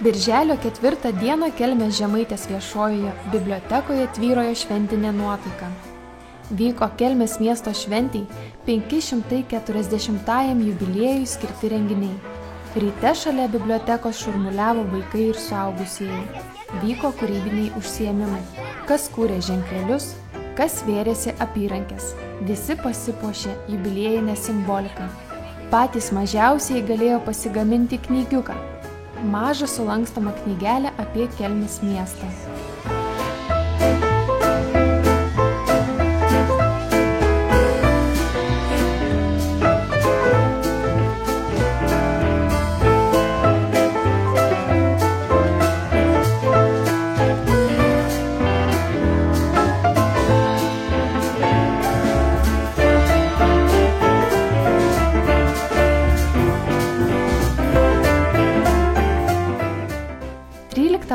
Birželio 4 dieną Kelmės Žemaitės viešojoje bibliotekoje tvyrojo šventinė nuotaika. Vyko Kelmės miesto šventei 540-ajam jubiliejui skirti renginiai. Ryte šalia bibliotekos šurmuliavo vaikai ir suaugusieji. Vyko kūrybiniai užsiėmimai. Kas kūrė ženklelius, kas vėrėsi apyrankės. Visi pasipuošė jubiliejinę simboliką. Patys mažiausieji galėjo pasigaminti knygiuką. Mažą sulankstomą knygelę apie Kelmės miestą.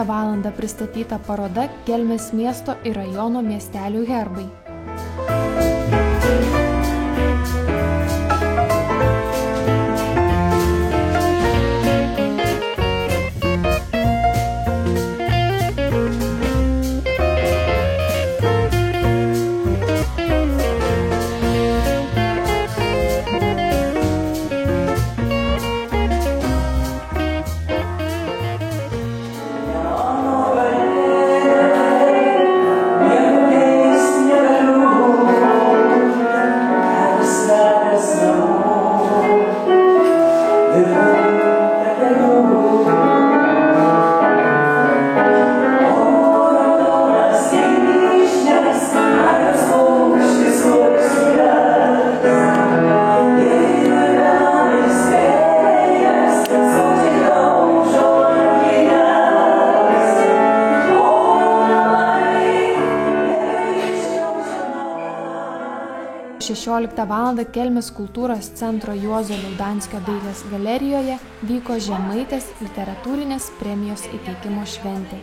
Valandą pristatyta paroda Kelmės miesto ir rajono miestelių herbai. Val. Kelmės kultūros centro Juozo Liaudanskio dailės galerijoje vyko Žemaitės literatūrinės premijos įteikimo šventė.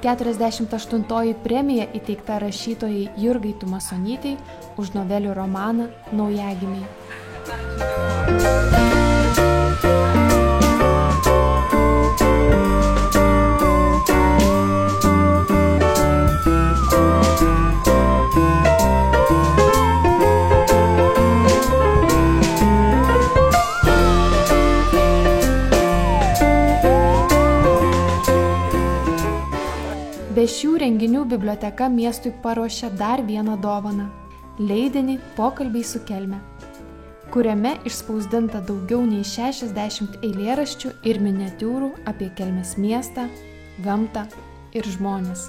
48-oji premija įteikta rašytojai Jurgai Tumasonytei už novelių romaną Naujagimiai. Be šių renginių biblioteka miestui paruošė dar vieną dovaną – leidinį Pokalbiai su Kelme, kuriame išspausdinta daugiau nei 60 eilėraščių ir miniatiūrų apie Kelmės miestą, gamtą ir žmones.